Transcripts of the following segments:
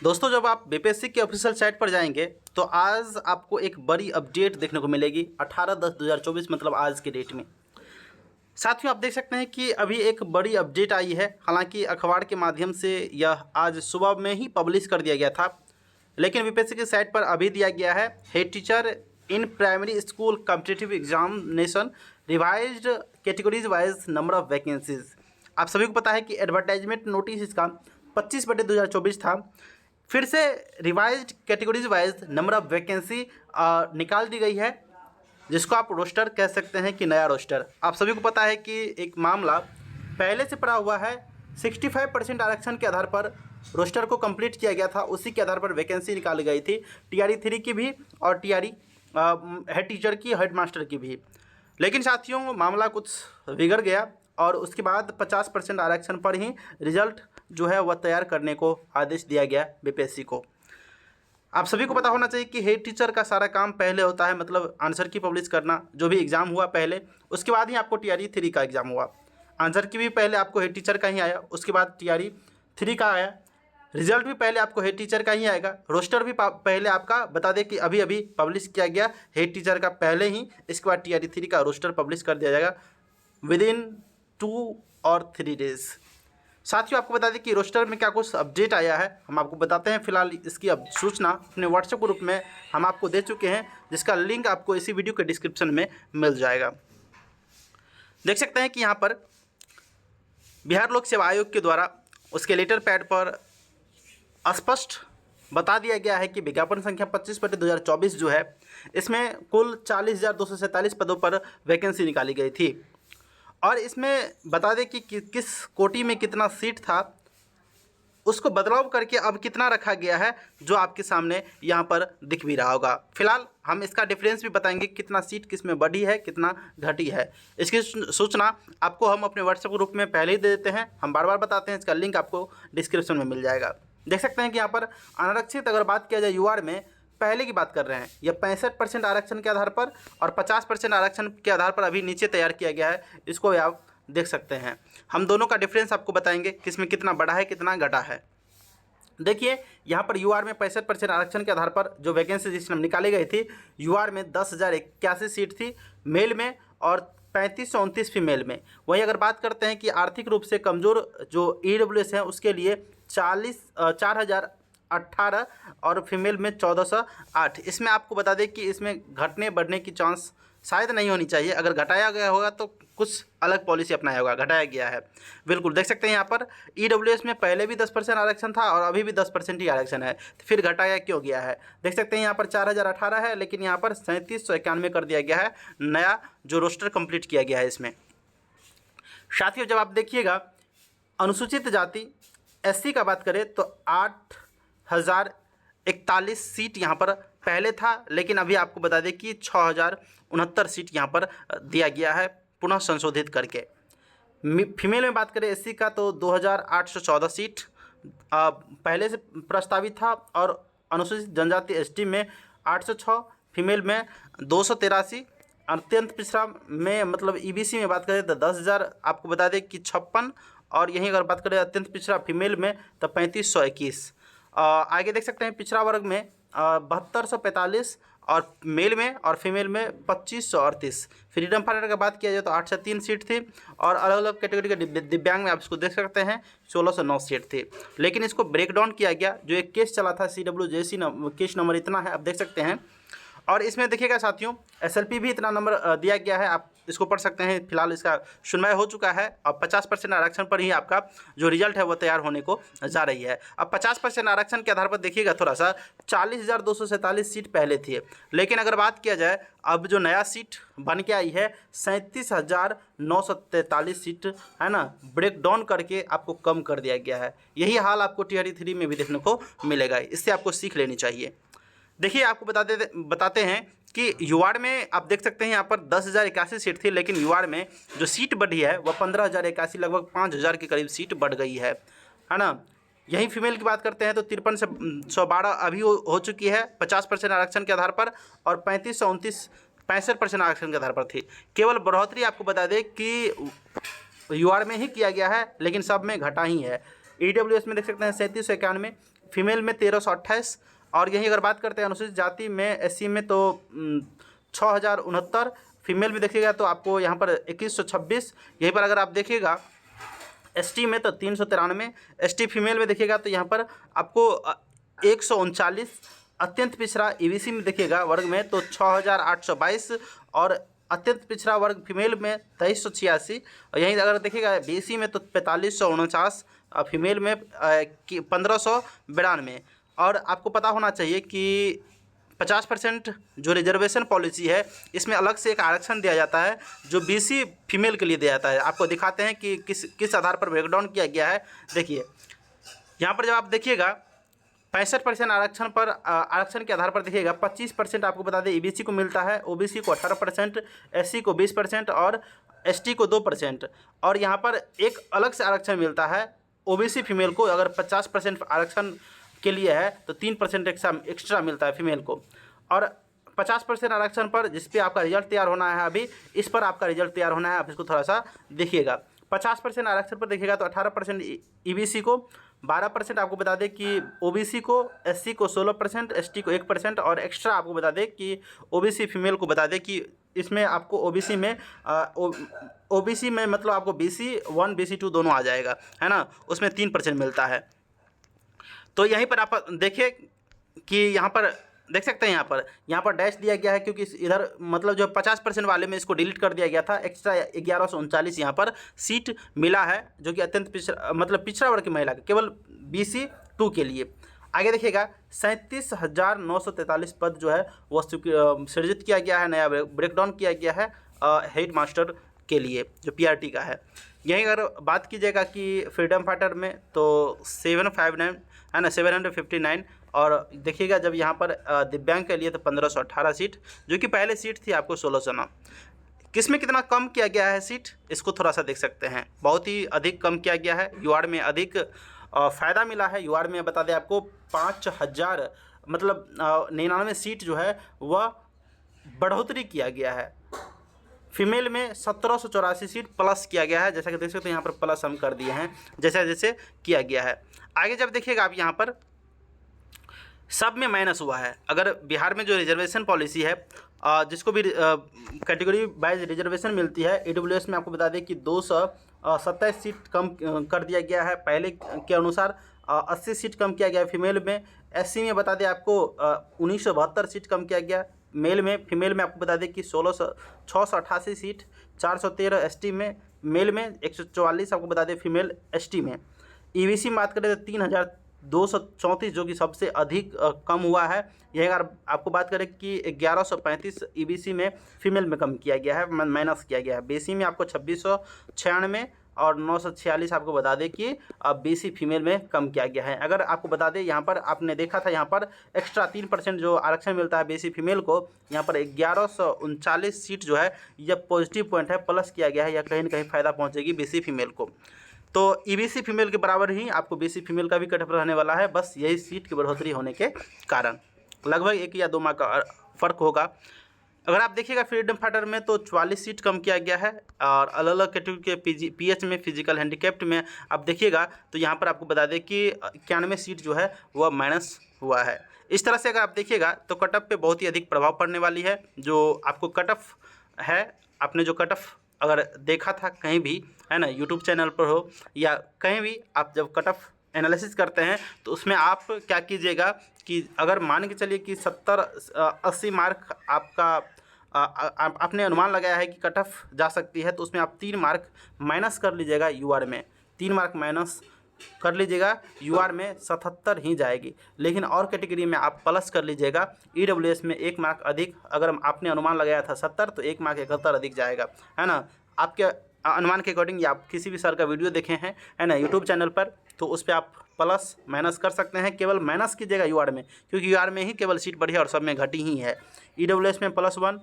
दोस्तों, जब आप बीपीएससी के ऑफिशियल साइट पर जाएंगे तो आज आपको एक बड़ी अपडेट देखने को मिलेगी 18/10/2024 मतलब आज के डेट में। साथियों, आप देख सकते हैं कि अभी एक बड़ी अपडेट आई है। हालांकि अखबार के माध्यम से यह आज सुबह में ही पब्लिश कर दिया गया था, लेकिन बीपीएससी की साइट पर अभी दिया गया है। Head teacher in primary school competitive examination revised categories wise number of vacancies. आप सभी को पता है कि एडवर्टाइजमेंट नोटिस इसका 25/2024 था। फिर से revised categories wise number of vacancy निकाल दी गई है, जिसको आप रोस्टर कह सकते हैं कि नया रोस्टर। आप सभी को पता है कि एक मामला पहले से पड़ा हुआ है। 65% आरक्षण के आधार पर रोस्टर को कंप्लीट किया गया था, उसी के आधार पर वैकेंसी निकाली गई थी टीआरई 3 की भी और टीआरई हेड टीचर की, हेड मास्टर की भी। लेकिन साथियों, मामला कुछ बिगड़ गया और उसके बाद 50% आरक्षण पर ही रिजल्ट जो है वह तैयार करने को आदेश दिया गया बीपीएससी को। आप सभी को पता होना चाहिए कि हेड टीचर का सारा काम पहले होता है, मतलब आंसर की पब्लिश करना। जो भी एग्ज़ाम हुआ पहले, उसके बाद ही आपको टीआरई 3 का एग्ज़ाम हुआ। आंसर की भी पहले आपको हेड टीचर का ही आया, उसके बाद टीआरई 3 का आया। रिजल्ट भी पहले आपको हेड टीचर का ही आएगा। रोस्टर भी पहले आपका बता दें कि अभी अभी पब्लिश किया गया हेड टीचर का पहले ही, इसके बाद टीआरई 3 का रोस्टर पब्लिश कर दिया जाएगा विदिन 2 और 3 डेज़। साथियों, आपको बता दें कि रोस्टर में क्या कुछ अपडेट आया है, हम आपको बताते हैं। फिलहाल इसकी अब सूचना अपने व्हाट्सएप ग्रुप में हम आपको दे चुके हैं, जिसका लिंक आपको इसी वीडियो के डिस्क्रिप्शन में मिल जाएगा। देख सकते हैं कि यहाँ पर बिहार लोक सेवा आयोग के द्वारा उसके लेटर पैड पर स्पष्ट बता दिया गया है कि विज्ञापन संख्या 25/2024 जो है, इसमें कुल 40,247 पदों पर वैकेंसी निकाली गई थी। और इसमें बता दें कि किस कोटि में कितना सीट था, उसको बदलाव करके अब कितना रखा गया है, जो आपके सामने यहाँ पर दिख भी रहा होगा। फिलहाल हम इसका डिफरेंस भी बताएंगे, कितना सीट किस में बढ़ी है, कितना घटी है। इसकी सूचना आपको हम अपने व्हाट्सएप ग्रुप में पहले ही दे देते हैं, हम बार बार बताते हैं। इसका लिंक आपको डिस्क्रिप्शन में मिल जाएगा। देख सकते हैं कि यहाँ पर अनारक्षित अगर बात किया जाए यूआर में, पहले की बात कर रहे हैं, यह 65% आरक्षण के आधार पर और 50% आरक्षण के आधार पर अभी नीचे तैयार किया गया है। इसको भी आप देख सकते हैं। हम दोनों का डिफरेंस आपको बताएंगे, किसमें कितना बढ़ा है, कितना घटा है। देखिए, यहाँ पर यूआर में 65% आरक्षण के आधार पर जो वैकेंसी जिस समय निकाली गई थी, यूआर में 10,081 सीट थी मेल में और 3529 फीमेल में। वहीं अगर बात करते हैं कि आर्थिक रूप से कमज़ोर जो ईडब्ल्यूएस है, उसके लिए 4,018 और फीमेल में 1,408। इसमें आपको बता दें कि इसमें घटने बढ़ने की चांस शायद नहीं होनी चाहिए। अगर घटाया गया होगा तो कुछ अलग पॉलिसी अपनाया होगा, घटाया गया है। बिल्कुल देख सकते हैं यहाँ पर ईडब्ल्यूएस में पहले भी 10% आरक्षण था और अभी भी 10% ही आरक्षण है, तो फिर घटाया क्यों गया है। देख सकते हैं यहाँ पर 4,018 है, लेकिन यहाँ पर 3791 कर दिया गया है, नया जो रोस्टर कंप्लीट किया गया है इसमें। साथियों, जब आप देखिएगा अनुसूचित जाति एससी का बात करें तो 8,041 सीट यहाँ पर पहले था, लेकिन अभी आपको बता दें कि 6,069 सीट यहाँ पर दिया गया है पुनः संशोधित करके। फीमेल में बात करें एससी का तो 2,814 सीट पहले से प्रस्तावित था और अनुसूचित जनजाति एसटी में 806, फीमेल में 283, अत्यंत पिछड़ा में मतलब ईबीसी में बात करें तो 10,000 आपको बता दें कि 56, और यहीं अगर बात करें अत्यंत पिछड़ा फीमेल में तो 3,521। आगे देख सकते हैं पिछड़ा वर्ग में 7,245 और मेल में और फीमेल में 2,538। फ्रीडम फाइटर का बात किया जाए तो 803 सीट थी और अलग अलग कैटेगरी के दिव्यांग में आप इसको देख सकते हैं 1,609 सीट थी। लेकिन इसको ब्रेक डाउन किया गया, जो एक केस चला था CWJC केस नंबर इतना है, आप देख सकते हैं। और इसमें देखिएगा साथियों, एसएलपी भी इतना नंबर दिया गया है, आप इसको पढ़ सकते हैं। फिलहाल इसका सुनवाई हो चुका है और 50% आरक्षण पर ही आपका जो रिजल्ट है वो तैयार होने को जा रही है। अब 50% आरक्षण के आधार पर देखिएगा थोड़ा सा 40,247 सीट पहले थी, लेकिन अगर बात किया जाए अब जो नया सीट बन के आई है 37,943 सीट है ना, ब्रेक डाउन करके आपको कम कर दिया गया है। यही हाल आपको टीआरई 3 में भी देखने को मिलेगा, इससे आपको सीख लेनी चाहिए। देखिए, आपको बताते हैं कि यूआर में आप देख सकते हैं यहाँ पर 10,081 सीट थी, लेकिन यूआर में जो सीट बढ़ी है वह 15,081, लगभग 5,000 के करीब सीट बढ़ गई है ना। यहीं फीमेल की बात करते हैं तो 53 से 112 अभी हो चुकी है 50% आरक्षण के आधार पर, और 3529 65% आरक्षण के आधार पर थी। केवल बढ़ोतरी आपको बता दें कि यूआर में ही किया गया है, लेकिन सब में घटा ही है। ईडब्ल्यूएस में देख सकते हैं 3791, फीमेल में 1328, और यहीं अगर बात करते हैं अनुसूचित जाति में एससी में तो 6069, फीमेल में देखिएगा तो आपको यहाँ पर 2126। यहीं पर अगर आप देखिएगा एसटी में तो 393, एसटी फीमेल में देखिएगा तो यहाँ पर आपको 139, अत्यंत पिछड़ा ईबीसी में देखिएगा वर्ग में तो 6822, और अत्यंत पिछड़ा वर्ग फीमेल में 2386, और यहीं अगर देखिएगा बीसी में तो 4549, फीमेल में 1592। और आपको पता होना चाहिए कि 50% जो रिजर्वेशन पॉलिसी है इसमें अलग से एक आरक्षण दिया जाता है जो बीसी फीमेल के लिए दिया जाता है। आपको दिखाते हैं कि किस आधार पर ब्रेकडाउन किया गया है। देखिए यहाँ पर जब आप देखिएगा 65% आरक्षण के आधार पर देखिएगा 25% आपको बता दें ईबीसी को मिलता है, ओबीसी को 18%, एससी को 20% और एसटी को 2%। और यहाँ पर एक अलग से आरक्षण मिलता है ओबीसी फीमेल को, अगर 50% आरक्षण के लिए है तो 3% एक्स्ट्रा मिलता है फीमेल को। और 50% आरक्षण पर जिस पे आपका रिजल्ट तैयार होना है, अभी इस पर आपका रिजल्ट तैयार होना है, आप इसको थोड़ा सा देखिएगा। 50% आरक्षण पर देखिएगा तो 18% ईबीसी को, 12% आपको बता दें कि ओबीसी को, एससी को 16%, एसटी को 1%, और एक्स्ट्रा आपको बता दें कि ओबीसी फीमेल को बता दें कि इसमें आपको ओबीसी में मतलब आपको BC 1 BC 2 दोनों आ जाएगा, है ना, उसमें 3% मिलता है। तो यहीं पर आप देखिए कि यहाँ पर देख सकते हैं, यहाँ पर डैश दिया गया है क्योंकि इधर मतलब जो 50% वाले में इसको डिलीट कर दिया गया था। एक्स्ट्रा 1139 यहाँ पर सीट मिला है जो कि अत्यंत पिछड़ा वर्ग की महिला केवल BC 2 के लिए। आगे देखिएगा 37,943 पद जो है वो सृजित किया गया है, नया ब्रेकडाउन किया गया है हेड मास्टर के लिए जो PRT का है। यहीं अगर बात कीजिएगा कि फ्रीडम फाइटर में तो 759 है ना, 759। और देखिएगा जब यहाँ पर दिव्यांग के लिए तो 1518 सीट, जो कि पहले सीट थी आपको 1609। किस में कितना कम किया गया है सीट, इसको थोड़ा सा देख सकते हैं। बहुत ही अधिक कम किया गया है, यूआर में अधिक फ़ायदा मिला है। यूआर में बता दें आपको 5000 मतलब 99 सीट जो है वह बढ़ोतरी किया गया है। फीमेल में 1784 सीट प्लस किया गया है, जैसा कि देख सकते हैं यहाँ पर प्लस हम कर दिए हैं जैसे जैसे किया गया है। आगे जब देखिएगा आप यहाँ पर सब में माइनस हुआ है। अगर बिहार में जो रिजर्वेशन पॉलिसी है जिसको भी कैटेगरी वाइज रिजर्वेशन मिलती है, EWS में आपको बता दें कि 227 सीट कम कर दिया गया है पहले के अनुसार, 80 सीट कम किया गया है फीमेल में। SC में बता दें आपको 1972 सीट कम किया गया मेल में। फीमेल में आपको बता दें कि 688 सीट, 413 ST में, मेल में 144 आपको बता दें फीमेल ST में। EBC में बात करें तो 3234 जो कि सबसे अधिक कम हुआ है। यह अगर आपको बात करें कि 1135 EBC में फीमेल में कम किया गया है, माइनस किया गया है। BC में आपको 2696 और 946 आपको बता दें कि BC फीमेल में कम किया गया है। अगर आपको बता दें यहाँ पर आपने देखा था यहाँ पर एक्स्ट्रा 3% जो आरक्षण मिलता है BC फीमेल को, यहाँ पर 1139 सीट जो है यह पॉजिटिव पॉइंट है, प्लस किया गया है, या कहीं ना कहीं फ़ायदा पहुँचेगी BC फीमेल को। तो EBC फीमेल के बराबर ही आपको BC फीमेल का भी कट ऑफ रहने वाला है, बस यही सीट की बढ़ोतरी होने के कारण लगभग 1 या 2 माह का फ़र्क होगा। अगर आप देखिएगा फ्रीडम फाइटर में तो 44 सीट कम किया गया है, और अलग अलग कैटेगरी के PH में, फिजिकल हैंडीकैप्ड में आप देखिएगा तो यहाँ पर आपको बता दें कि 91 सीट जो है वह माइनस हुआ है। इस तरह से अगर आप देखिएगा तो कट ऑफ पे बहुत ही अधिक प्रभाव पड़ने वाली है। जो आपको कट ऑफ है, आपने जो कट ऑफ अगर देखा था कहीं भी, है ना, यूट्यूब चैनल पर हो या कहीं भी, आप जब कट ऑफ एनालिसिस करते हैं तो उसमें आप क्या कीजिएगा कि अगर मान के चलिए कि 70-80 मार्क आपका आपने अनुमान लगाया है कि कट ऑफ जा सकती है, तो उसमें आप 3 मार्क माइनस कर लीजिएगा यूआर में, 3 मार्क माइनस कर लीजिएगा, यूआर में 77 ही जाएगी। लेकिन और कैटेगरी में आप प्लस कर लीजिएगा, EWS में 1 मार्क अधिक, अगर आपने अनुमान लगाया था 70 तो 1 मार्क 71 अधिक जाएगा, है ना। आपके अनुमान के अकॉर्डिंग या आप किसी भी सर का वीडियो देखे हैं, है ना, यूट्यूब चैनल पर, तो उस पर आप प्लस माइनस कर सकते हैं। केवल माइनस कीजिएगा यूआर में, क्योंकि यूआर में ही केवल सीट बढ़ी और सब में घटी ही है। EWS में +1,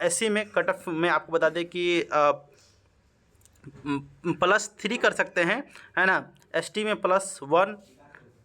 SC में कट ऑफ में आपको बता दें कि +3 कर सकते हैं, है ना। ST में +1,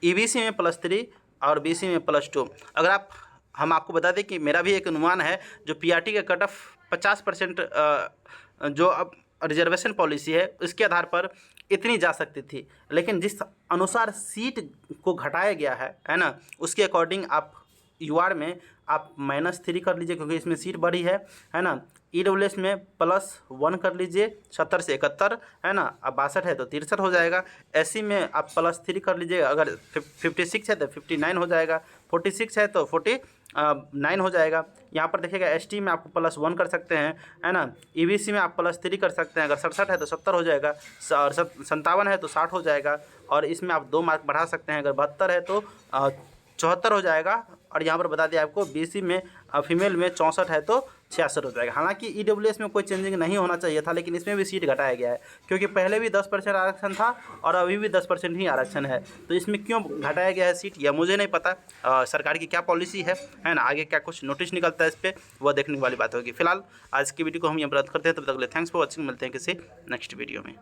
EBC में +3 और BC में +2। अगर हम आपको बता दें कि मेरा भी एक अनुमान है, जो PRT का कट ऑफ 50% जो अब रिजर्वेशन पॉलिसी है उसके आधार पर इतनी जा सकती थी, लेकिन जिस अनुसार सीट को घटाया गया है ना, उसके अकॉर्डिंग आप यूआर में आप -3 कर लीजिए क्योंकि इसमें सीट बढ़ी है ना। ईडब्ल्यूएस में +1 कर लीजिए, 70 से 71 है ना, अब 62 है तो 63 हो जाएगा। एससी में आप +3 कर लीजिए, अगर 56 है तो 59 हो जाएगा, 46 है तो 49 हो जाएगा। यहाँ पर देखिएगा एसटी में आपको +1 कर सकते हैं, है ना। ईबीसी में आप +3 कर सकते हैं, अगर 67 है तो 70 हो जाएगा, और 57 है तो 60 हो जाएगा, और इसमें आप 2 मार्क बढ़ा सकते हैं, अगर 72 है तो 74 हो जाएगा। और यहाँ पर बता दिया आपको बीसी में फीमेल में 64 है तो 66 हो जाएगा। हालांकि ईडब्ल्यूएस में कोई चेंजिंग नहीं होना चाहिए था, लेकिन इसमें भी सीट घटाया गया है क्योंकि पहले भी 10% आरक्षण था और अभी भी 10% ही आरक्षण है। तो इसमें क्यों घटाया गया है सीट, यह मुझे नहीं पता। सरकार की क्या पॉलिसी है ना, आगे क्या कुछ नोटिस निकलता है इस पर, वह देखने वाली बात होगी। फिलहाल आज की वीडियो को हम यहाँ पर रद्द करते हैं। तब तक के लिए थैंक्स फॉर वॉचिंग, मिलते हैं किसी नेक्स्ट वीडियो में।